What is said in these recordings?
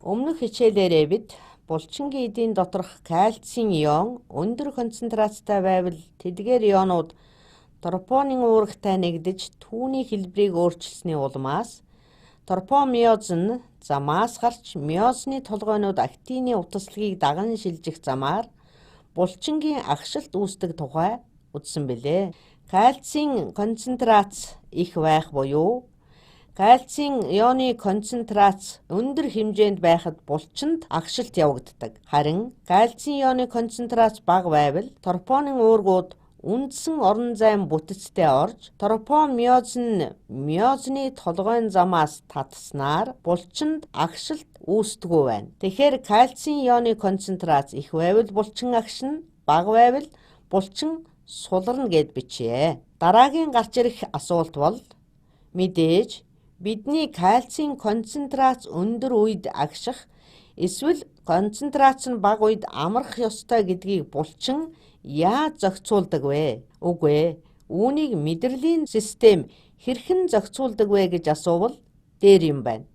Өмнөх хичээлээрээ бид булчингийн эдийн доторх кальцийн ион өндөр концентрацтай байвал тэдгээр ионууд тропоны уурагтай нэгдэж түүний хэлбэрийг өөрчилсөний улмаас тропомиоз нь замаас гарч миозны толгойнууд актины утаслагийг даган шилжих замаар булчингийн агшилт үүсдэг тухай үзсэн билээ. Кальцийн концентрац их байх буюу кальцийн ионы концентрац өндөр хэмжээнд байхад булчинд агшилт явагддаг. Харин кальцийн ионы концентрац бага байвал тропонын уургууд үндсэн орон зайн бүтэцтэй орж тропомиоз нь миозны толгойн замаас татснаар булчинд агшилт үүсдэггүй байна. Тэгэхээр кальцийн ионы концентрац их байвал булчин агшин, бага байвал булчин суларна гэд бичье. Дараагийн гарч ирэх асуулт бол мэдээж бидний кальцийн концентрац өндөр үед агших эсвэл концентрац нь бага үед амрах ёстой гэдгийг булчин яаж зохицуулдаг вэ? Үгүй ээ. Үүнийг мэдрэлийн систем хэрхэн зохицуулдаг вэ гэж асуувал дээр юм байна.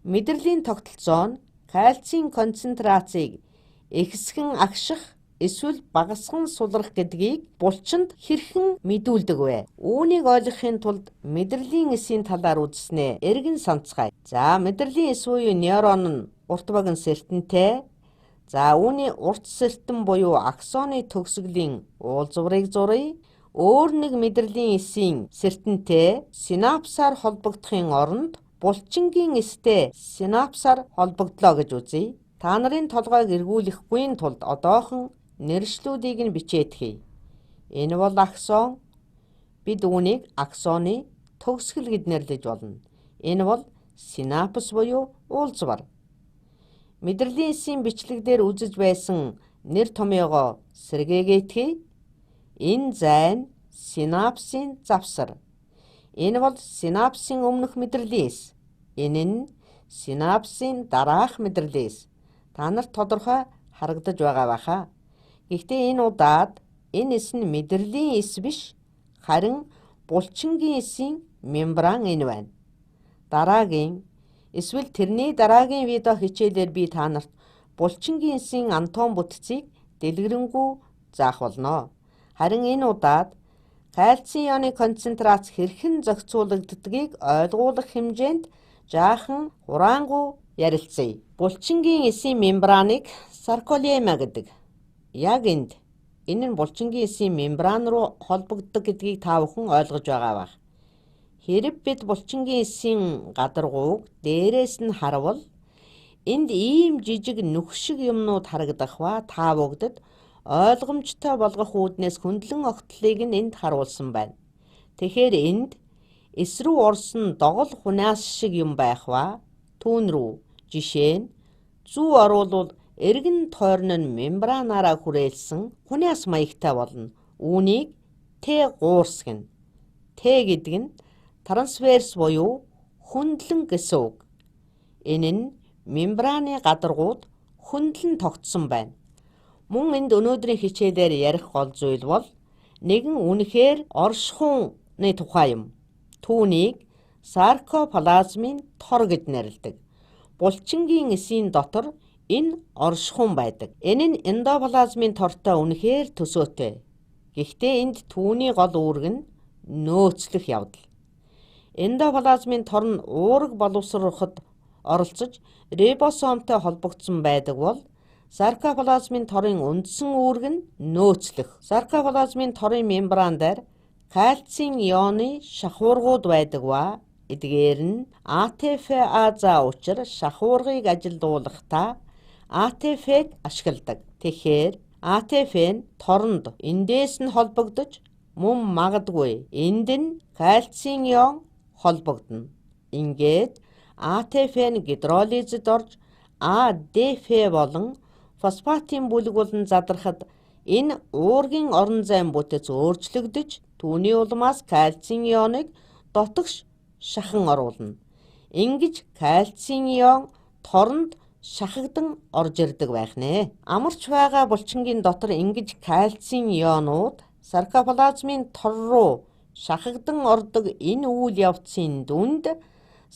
Мэдрэлийн тогтолцоо нь кальцийн концентрацийг ихсгэн агших эсвэл багасган сулрах гэдгийг булчинд хэрхэн мэдүүлдэг вэ? Үүнийг ойлгохын тулд мэдрэлийн эсийн талаар үзснээ эргэн санацгаая. За, мэдрэлийн эс буюу нейрон нь урт баган сертэнтэй. За, үүний урт сертэн буюу аксоны төгсгөлийн уулзварыг зуръя. Өөр нэг мэдрэлийн эсийн сертэнтэй синапсаар холбогдохын оронд булчингийн эстэй синапсаар холбогдлоо гэж үзье. Та нарын толгойг эргүүлэхгүй тулд одоохон нэршлүүдийг нь бичээдхий. Энэ бол аксон. Бид үүнийг аксоны төгсгөл гэд нэрлэж болно. Энэ бол синапс буюу уулзвар. Мэдрэлийн эсийн бичлэг дээр үзэж байсан нэр томьёогоо сэргээгээтгэе. Энэ зайн синапсын завсар. Энэ бол синапсын өмнөх мэдрэлийн эс. Энэ нь синапсын дараах мэдрэлийн эс. Та нарт тодорхой харагдаж байгаа баха. Гэхдээ энэ удаад энэ эс нь мэдрэлийн эс биш, харин булчингийн эсийн мембран энэ байна. Дараагийн эсвэл тэрний дараагийн видео хичээлээр би та нарт булчингийн эсийн атом бүтцийг дэлгэрэнгүй заах болно. Харин энэ удаад кальцийн ионы концентрац хэрхэн зохицуулагддгийг ойлгуулах хэмжээнд жаахан хураангуй ярилцъя. Булчингийн эсийн мембраныг сарколема гэдэг. Яг энд энэ нь булчингийн эсийн мембран руу холбогддог гэдгийг та бүхэн ойлгож байгаа бах. Хэрэв бид булчингийн эсийн гадаргууг дээрээс нь харвал энд ийм жижиг нүх шиг юмнууд харагдах ба та бүгдэд ойлгомжтой болгох үүднээс хөндлөн огтлыг нь энд харуулсан байна. Тэгэхээр энд эс рүү орсон догол хунаас шиг юм байх ба түүн рүү жишээ нь зүү оруулвал эргэн тойрон нь мембранаараа хүрээлсэн хунаас маягтай болно. Үүнийг Т-гуурс гэнэ. Т гэдэг нь трансверс буюу хөндлөн гэсэн үг. Энэ нь мембраны гадаргууд хөндлөн тогтсон байна. Мөн энд өнөөдрийн хичээлээр ярих гол зүйл бол нэгэн үнэхээр оршихуйны тухай юм. Түүнийг саркоплазмын тор гэж нэрлэдэг. Булчингийн эсийн дотор энэ оршихуйн байдаг. Энэ нь эндоплазмын тортой үнэхээр төсөөтэй. Гэхдээ энд түүний гол үүрэг нь нөөцлөх явдал. Эндоплазмын тор нь уураг боловсроход оролцож рибосомтой холбогдсон байдаг бол саркоплазмын торын үндсэн үүрэг нь нөөцлөх. Саркоплазмын торын мембран дээр кальцийн ионы шахуургууд байдаг ба эдгээр нь АТФ-А учир шахуургыг ажилдуулахдаа АТФ-г ашигладаг. Тэгэхээр АТФ нь торонд эндээс нь холбогдож мөн магадгүй энд нь кальцийн ион холбогдно. Ингээд АТФ нь гидролизэд орж АДФ болон фосфатын бүлэг болон задрахад энэ уургийн орон зайн бүтэц өөрчлөгдөж түүний улмаас кальцийн ионыг дотогш шахан оруулна. Ингэж кальцийн ион торонд шахагдан орж ирдэг байх нэ. Амарч байгаа булчингийн дотор ингэж кальцийн ионууд саркоплазмын тор руу шахагдан ордог энэ үйл явцын дүнд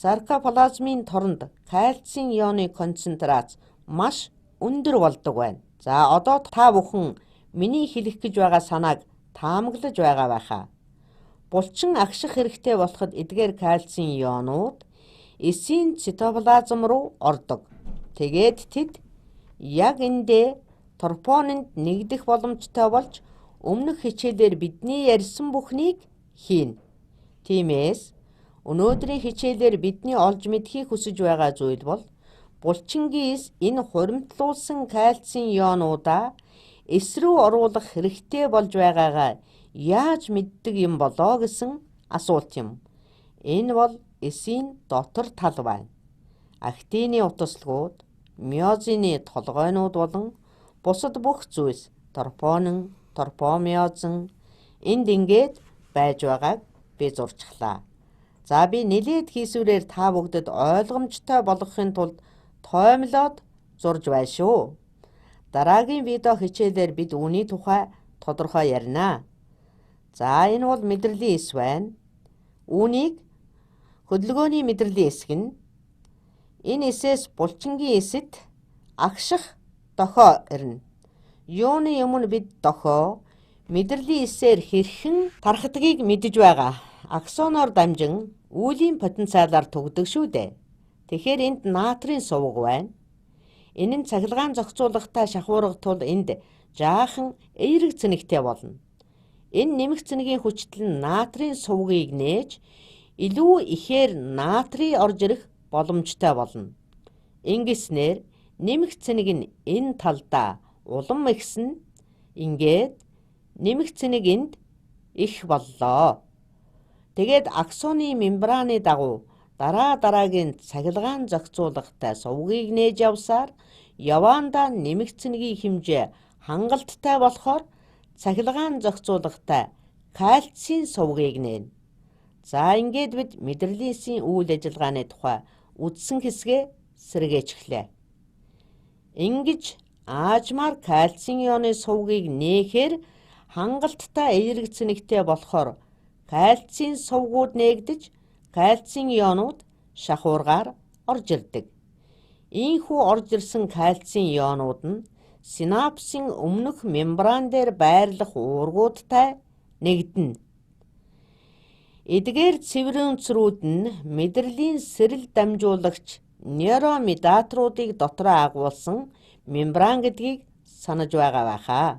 Саркоплазмын торонд кальцийн ионы концентрац маш өндөр болдог байна. За одоо та бүхэн миний хэлэх гэж байгаа санааг таамаглаж байгаа байхаа. Булчин агших хэрэгтэй болоход эдгээр кальцийн ионууд эсийн цитоплазм руу ордог. Тэгээд тэд яг эндээ тропонинд нэгдэх боломжтой болж өмнөх хичээлээр бидний ярьсан бүхнийг хийнэ. Тиймээс өнөөдрийн хичээлээр бидний олж мэдхийг хүсэж байгаа зүйл бол булчингийн эс энэ хуримтлуулсан кальцийн ионуудаа эс рүү оруулах хэрэгтэй болж байгаагаа яаж мэддэг юм болоо гэсэн асуулт юм. Энэ бол эсийн дотор тал байна. Актины утаслагууд, миозины толгойнууд болон бусад бүх зүйлс тропонин, тропомиозин энд ингээд байж байгааг би зурчихлаа. За би нэлээд хийсвэрээр та бүгдэд ойлгомжтой болгохын тулд тоомлоод зурж байна шүү. Дараагийн видео хичээлээр бид үүний тухай тодорхой ярина. За энэ бол мэдрэлийн эс байна. Үүнийг хөдөлгөөний мэдрэлийн эсэг нь энэ эсээс булчингийн эсэд агших дохио ирнэ. Юуны өмнө бид дохио мэдрэлийн эсээр хэрхэн тархадгийг мэдэж байгаа. Аксоноор дамжин үүлийн потенциалаар түгдэг шүү дээ. Тэгэхээр энд натрийн сувг байна. Энэ нь цахилгаан зохицуулалтаа шахуургах тул энд жаахан эерэг цэнэгтэй болно. Энэ нэмэх цэнэгийн хүчил нь натрийн сувгийг нээж илүү ихээр натрий орж ирэх боломжтой болно. Ингэснээр нэмэх цэнэг нь энэ талдаа улам ихсэн. Ингээд нэмэх цэнэг энд их боллоо. Тэгээд аксоны мембраны дагуу дараагийн цахилгаан зохицуулгатай сувгийг нээж явсаар яваандаа нэмэх цэнэгийн хэмжээ хангалттай болохоор цахилгаан зохицуулгатай кальцийн сувгийг нээнэ. За ингээд бид мэдрэлийн эсийн үйл ажиллагааны тухай үздсэн хэсгээ сэргээчихлээ. Ингэж аажмаар кальцийн ионы сувгийг нээхээр хангалттай эерэг цэнэгтэй болохоор кальцийн сувгууд нээгдэж кальцийн ионууд шахуургаар орж ирдэг. Ийхүү орж ирсэн кальцийн ионууд нь синапсын өмнөх мембран дээр байрлах уургуудтай нэгдэнэ. Эдгээр цэврийн үндсрүүд нь мэдрэлийн сэрэл дамжуулагч нейромедаторуудыг дотроо агуулсан мембран гэдгийг санаж байгаа байхаа.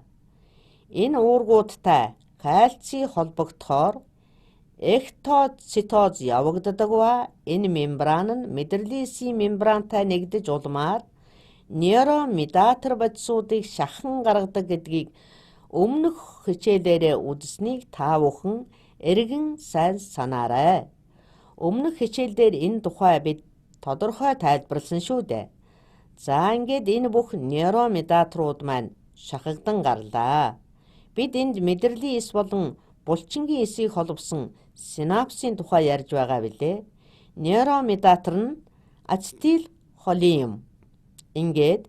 Энэ уургуудтай кальций холбогдохоор эктоцитоз явагддаг ба энэ мембран нь мэдрэлийн эсийн мембрантай нэгдэж улмаар нейромедатор бодисуудыг шахан гаргадаг гэдгийг өмнөх хичээлээрээ үзснийг та бүхэн эргэн сайн санаарай. Өмнөх хичээлдээр энэ тухай бид тодорхой тайлбарласан шүү дээ. За ингээд энэ бүх нейромедаторууд маань шахагдан гарлаа. Бид энд мэдрэлийн эс болон булчингийн эсийг холбосон синапсын тухай ярьж байгаа билээ. Нейромедатор нь ацетилхолин юм. Ингээд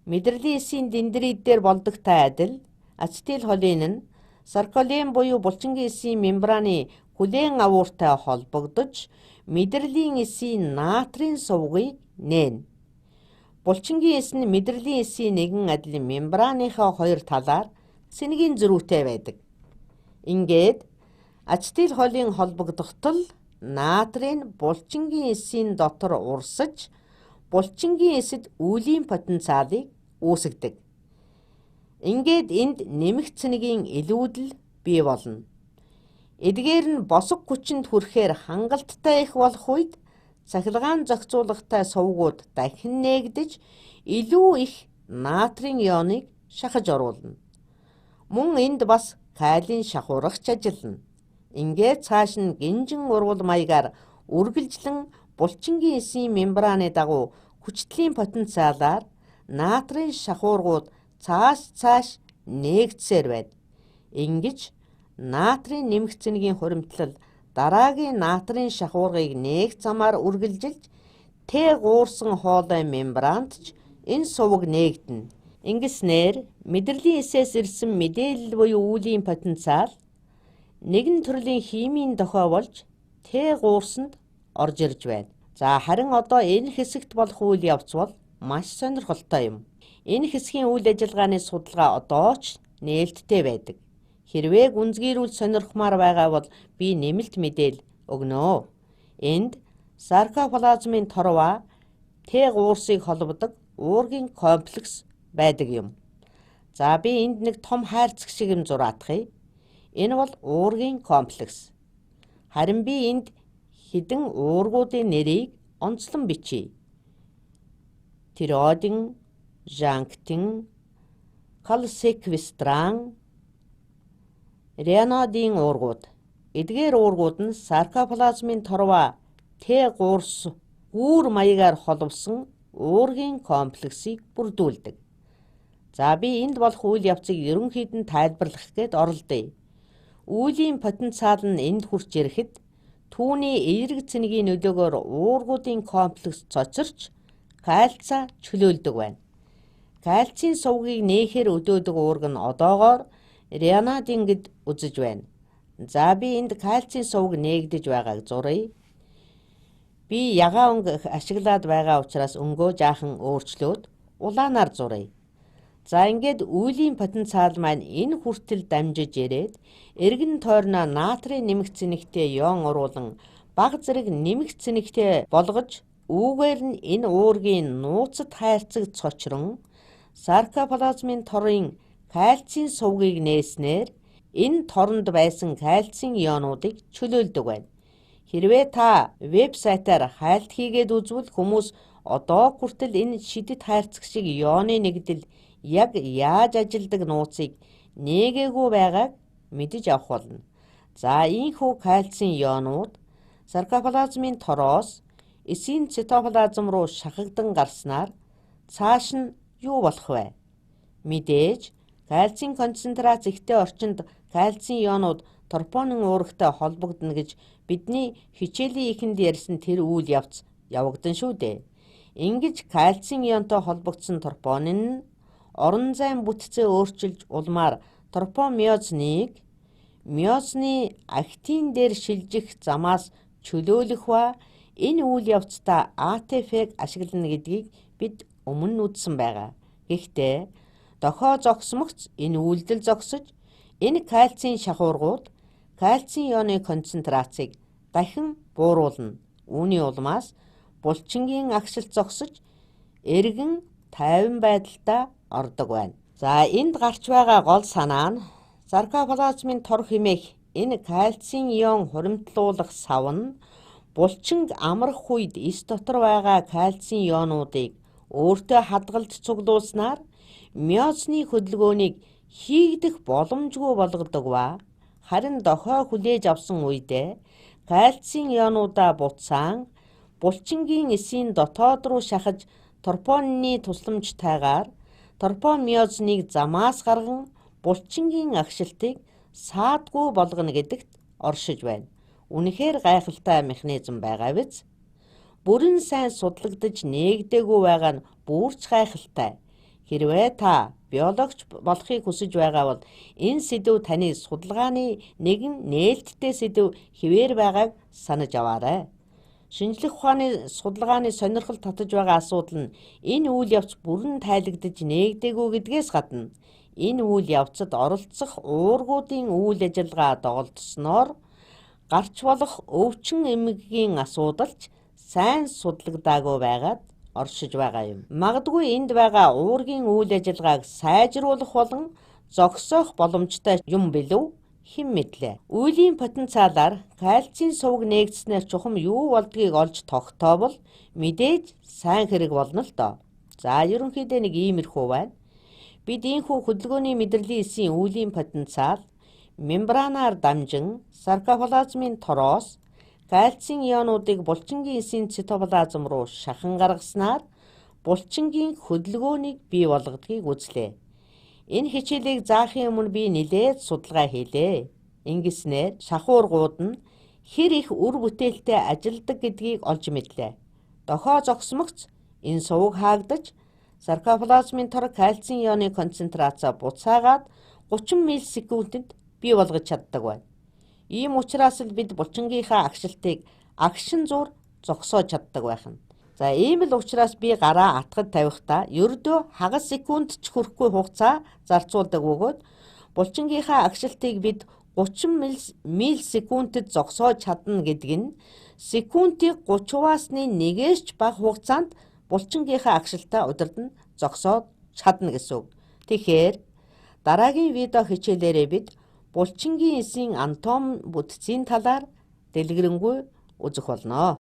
мэдрэлийн эсийн дендрит дээр болдогтой адил ацетилхолин нь сарколин буюу булчингийн эсийн мембраны хүлээн авууртай холбогдож мэдрэлийн эсийн натрийн сувгийг нээнэ. Булчингийн эс нь мэдрэлийн эсийн нэгэн адил мембраныхаа хоёр талаар цэнэгийн зөрүүтэй байдаг. Ингээд ацетилхолин холбогдохтол натрийн булчингийн эсийн дотор урсаж булчингийн эсэд үүлийн потенциалыг үүсгэдэг. Ингээд энд нэмэх цэнэгийн илүүдэл бий болно. Эдгээр нь босог хүчинд хүрэхээр хангалттай их болох үед цахилгаан зохицуулгатай сувгууд дахин нээгдэж илүү их натрийн ионыг шахаж оруулна. Мөн энд бас калийн шахуургач ажиллана. Ингээд цааш нь гинжин урвал маягаар үргэлжлэн булчингийн эсийн мембраны дагуу хүчтлийн потенциалаар натрийн шахуургууд цааш нээгдсээр байна. Ингэж натрийн нэмэх цэнэгийн хуримтлал дараагийн натрийн шахуургыг нээх замаар үргэлжилж гуурсан хоолой мембранд ч энэ сувг нээгдэнэ. Ингэснээр мэдрэлийн эсээс ирсэн мэдээлэл буюу үүлийн потенциал нэгэн төрлийн химийн дохио болж гуурсанд орж ирж байна. За харин одоо энэ хэсэгт болох үйл явц бол маш сонирхолтой юм. Энэ хэсгийн үйл ажиллагааны судалгаа одоо ч нээлттэй байдаг. Хэрвээ гүнзгийрүүл сонирхмаар байгаа бол би нэмэлт мэдээл өгнө. Энд саркоплазмын торва Т3-ыг холбодог уургийн комплекс байдаг юм. За би энд нэг том хайрцаг шиг юм зураадахъя. Энэ бол уургийн комплекс. Харин би энд хэдэн уургуудын нэрийг онцлон бичье. Тиреоидын, жанктин, калсеквистран, Ренодын уургууд. Эдгээр уургууд нь саркоплазмын торва Т3-с үүр маягаар холбосон уургийн комплексыг бүрдүүлдэг. За би энд болох үйл явцыг ерөнхийд нь тайлбарлах гээд оролдъё. Үүлийн потенциал нь энд хурж ирэхэд түүний эерэг цэнигийн нөлөөгөөр уургуудын комплекс цочирч кальцаа чөлөөлдөг байна. Кальцийн сувгийг нээхээр өдөөдөг уург нь одоогоор Ренодын гэд үзэж байна. За би энд кальцийн сувг нээгдэж байгааг зуръя. Би ягаан өнгө ашиглаад байгаа учраас өнгөө жаахан өөрчлөөд улаанаар зуръя. За ингээд үүлийн потенциал маань энэ хүртэл дамжиж ирээд эргэн тойрноо натрийн нэмэх цэнэгтэй ион оруулан бага зэрэг нэмэх цэнэгтэй болгож үүгээр нь энэ уургийн нууцад хайрцаг цочрон саркоплазмын торын кальцийн сувгийг нээснээр энэ торонд байсан кальцийн ионуудыг чөлөөлдөг байна. Хэрвээ та вебсайтаар хайлт хийгээд үзвэл хүмүүс одоо хүртэл энэ шидэт хайрцаг шиг ионы нэгдэл яг яаж ажилдаг нууцыг нээгээгүй байгааг мэдэж авах болно. За ийхүү кальцийн ионууд саркоплазмын тороос эсийн цитоплазм руу шахагдан гарснаар цааш нь юу болох вэ? Мэдээж кальцийн концентрац ихтэй орчинд кальцийн ионууд тропонин уургатай холбогдно гэж бидний хичээлийн эхэнд ярьсан тэр үйл явц явагдан шүү дээ. Ингэж кальцийн ионтой холбогдсон тропонин нь орон зайн бүтцээ өөрчилж улмаар тропомиозныг миозны актин дээр шилжих замаас чөлөөлөх ба энэ үйл явцдаа АТФ-г ашиглана гэдгийг бид өмнө үзсэн байгаа. Гэхдээ дохио зогсмогц энэ үйлдэл зогсож энэ кальцийн шахуургууд кальцийн ионы концентрацийг дахин бууруулна. Үүний улмаас булчингийн агшилт зогсож эргэн тайван байдалтай ордог байна. За энд гарч байгаа гол санаа нь саркоплазмын тор хэмээх энэ кальцийн ион хуримтлуулах сав нь булчинг амрах үед эс дотор байгаа кальцийн ионуудыг өөртөө хадгалж цуглуулснаар миозны хөдөлгөөнийг хийгдэх боломжгүй болгодог ба харин дохио хүлээж авсан үедээ кальцийн ионуудаа буцаан булчингийн эсийн дотоод руу шахаж тропонины тусламжтайгаар тропомиозныг замаас гарган булчингийн агшилтыг саадгүй болгоно гэдэгт оршиж байна. Үнэхээр гайхалтай механизм байгаа биз? Бүрэн сайн судлагдаж нээгдээгүй байгаа нь бүрч гайхалтай. Хэрвээ та биологч болохыг хүсэж байгаа бол энэ сэдв таны судалгааны нэгэн нээлттэй сэдв хэвээр байгааг санаж аваарай. Шинжлэх ухааны судалгааны сонирхол татаж байгаа асуудал нь энэ үйл явц бүрэн тайлагдаж нээгдээгүй гэдгээс гадна энэ үйл явцад оролцох уургуудын үйл ажиллагаа доголдсноор гарч болох өвчин эмгэгийн асуудалч сайн судлагдаагүй байгаад оршиж байгаа юм. Магадгүй энд байгаа уургийн үйл ажиллагааг сайжруулах болон зогсоох боломжтой юм билүү? Хэн мэдлээ. Үеийн потенциалаар кальцийн сувг нээгдснээр чухам юу болдгийг олж тогтоовол мэдээж сайн хэрэг болно л доо. За ерөнхийдөө нэг иймэрхүү байна. Бид ийхүү хөдөлгөөний мэдрэлийн эсийн үеийн потенциал мембранаар дамжин саркоплазмын тороос кальцийн ионуудыг булчингийн эсийн цитоплазм руу шахан гаргаснаар булчингийн хөдөлгөөнийг бий болгодгийг үзлээ. Энэ хичээлийг заахын өмнө би нэлээд судалгаа хийлээ. Ингэснээр шахуургууд нь хэр их үр бүтээлтэй ажилдаг гэдгийг олж мэдлээ. Дохио зогсмогц энэ сувг хаагдаж саркоплазмын тор кальцийн ионы концентрацаа буцаагаад 30 миллисекундэд бий болгож чаддаг байна. Ийм учраас л бид булчингийнхаа агшилтыг агшин зуур зогсоож чаддаг байх нь. За ийм л учраас би гараа атгад тавихдаа ердөө хагас секунд ч хүрэхгүй хугацаа зарцуулдаг бөгөөд булчингийнхаа агшилтыг бид 30 миллисекундэд зогсоож чадна гэдэг нь секундыг 30-аас 1-ээс ч бага хугацаанд булчингийнхаа агшилтаа удирдан зогсоод чадна гэсэн үг. Тэгэхээр дараагийн видео хичээлээрээ бид булчингийн эсийн анатоми бүтцийн талаар дэлгэрэнгүй үзэх болно.